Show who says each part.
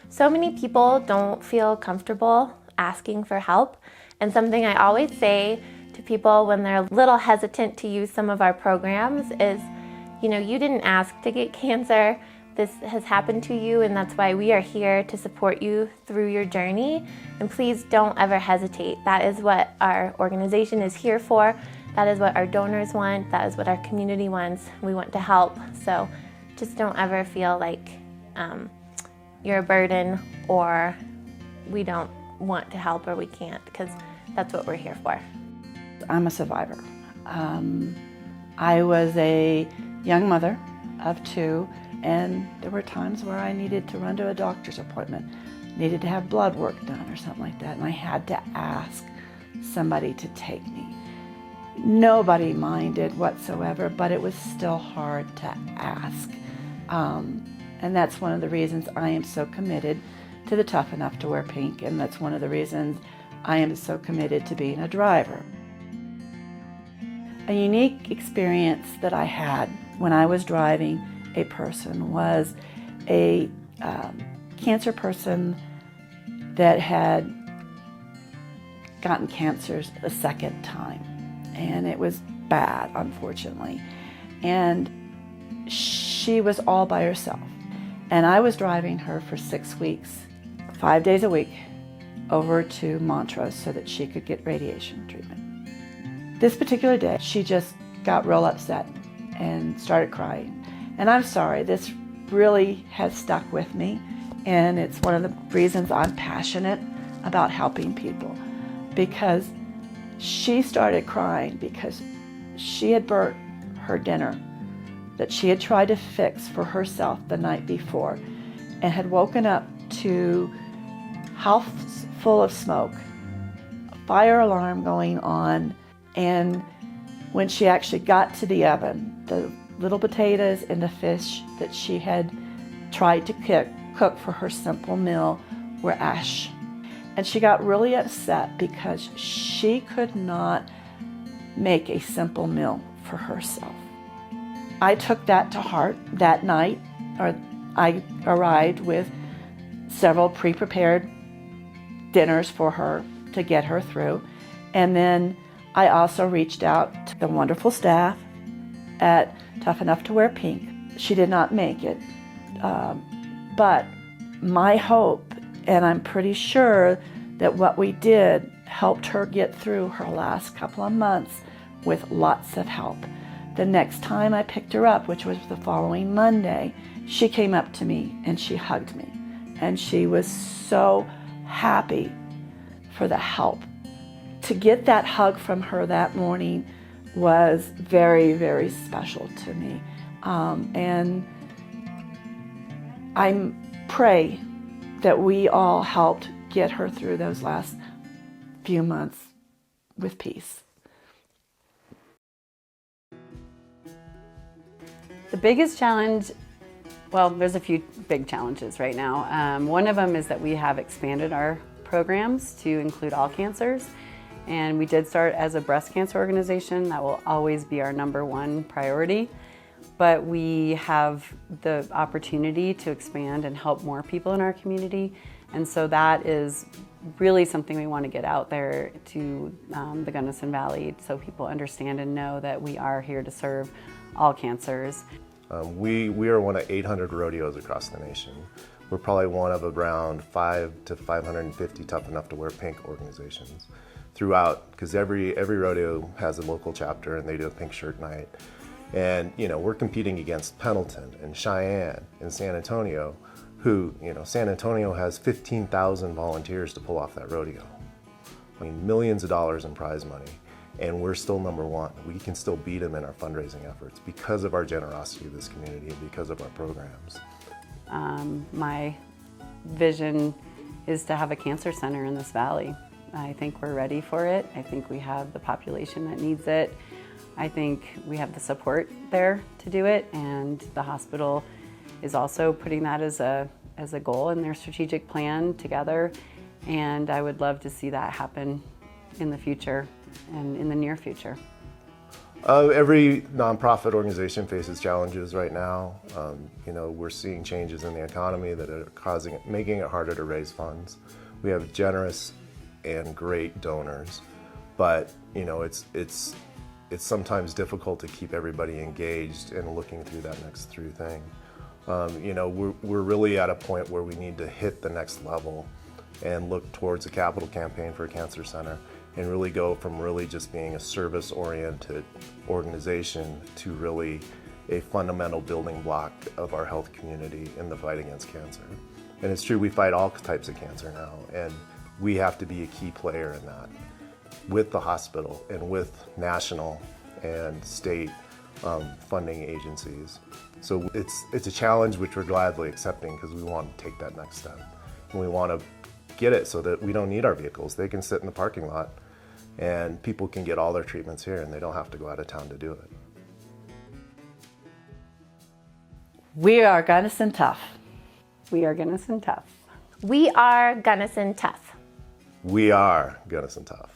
Speaker 1: So many people don't feel comfortable asking for help, and something I always say to people when they're a little hesitant to use some of our programs is, you didn't ask to get cancer. This has happened to you, and that's why we are here to support you through your journey. And please don't ever hesitate. That is what our organization is here for. That is what our donors want. That is what our community wants. We want to help. So just don't ever feel like you're a burden or we don't want to help or we can't, because that's what we're here for.
Speaker 2: I'm a survivor. I was a young mother of 2, and there were times where I needed to run to a doctor's appointment, needed to have blood work done or something like that, and I had to ask somebody to take me. Nobody minded whatsoever, but it was still hard to ask. And that's one of the reasons I am so committed to the Tough Enough to Wear Pink, and that's one of the reasons I am so committed to being a driver. A unique experience that I had when I was driving a person was a cancer person that had gotten cancer a second time, and it was bad, unfortunately, and she was all by herself, and I was driving her for 6 weeks, 5 days a week, over to Montrose so that she could get radiation treatment. This particular day, she just got real upset and started crying. And I'm sorry, this really has stuck with me, and it's one of the reasons I'm passionate about helping people, because she started crying because she had burnt her dinner that she had tried to fix for herself the night before and had woken up to house full of smoke, a fire alarm going on, and when she actually got to the oven, the little potatoes and the fish that she had tried to cook for her simple meal were ash. And she got really upset because she could not make a simple meal for herself. I took that to heart that night, or I arrived with several pre-prepared dinners for her to get her through. And then I also reached out to the wonderful staff at Tough Enough to Wear Pink. She did not make it, but my hope, and I'm pretty sure that what we did helped her get through her last couple of months with lots of help. The next time I picked her up, which was the following Monday, she came up to me and she hugged me. And she was so happy for the help. To get that hug from her that morning was very, very special to me. And I pray that we all helped get her through those last few months with peace.
Speaker 3: The biggest challenge, well, there's a few big challenges right now. One of them is that we have expanded our programs to include all cancers. And we did start as a breast cancer organization. That will always be our #1 priority. But we have the opportunity to expand and help more people in our community. And so that is really something we want to get out there to the Gunnison Valley so people understand and know that we are here to serve all cancers.
Speaker 4: We are one of 800 rodeos across the nation. We're probably one of around 5 to 550 Tough Enough to Wear Pink organizations throughout, because every rodeo has a local chapter and they do a pink shirt night. And we're competing against Pendleton and Cheyenne and San Antonio, who, San Antonio has 15,000 volunteers to pull off that rodeo. I mean, millions of dollars in prize money, and we're still #1. We can still beat them in our fundraising efforts because of our generosity of this community and because of our programs.
Speaker 3: My vision is to have a cancer center in this valley. I think we're ready for it. I think we have the population that needs it. I think we have the support there to do it, and the hospital is also putting that as a goal in their strategic plan together, and I would love to see that happen in the future and in the near future.
Speaker 4: Every nonprofit organization faces challenges right now. We're seeing changes in the economy that are making it harder to raise funds. We have generous and great donors, but it's sometimes difficult to keep everybody engaged and looking through that next through thing. We're really at a point where we need to hit the next level and look towards a capital campaign for a cancer center and really go from really just being a service-oriented organization to really a fundamental building block of our health community in the fight against cancer. And it's true, we fight all types of cancer now, and we have to be a key player in that with the hospital and with national and state funding agencies. So it's a challenge which we're gladly accepting because we want to take that next step. And we want to get it so that we don't need our vehicles. They can sit in the parking lot and people can get all their treatments here and they don't have to go out of town to do it.
Speaker 2: We are Gunnison Tough.
Speaker 3: We are Gunnison Tough.
Speaker 1: We are Gunnison Tough.
Speaker 4: We are Gunnison Tough.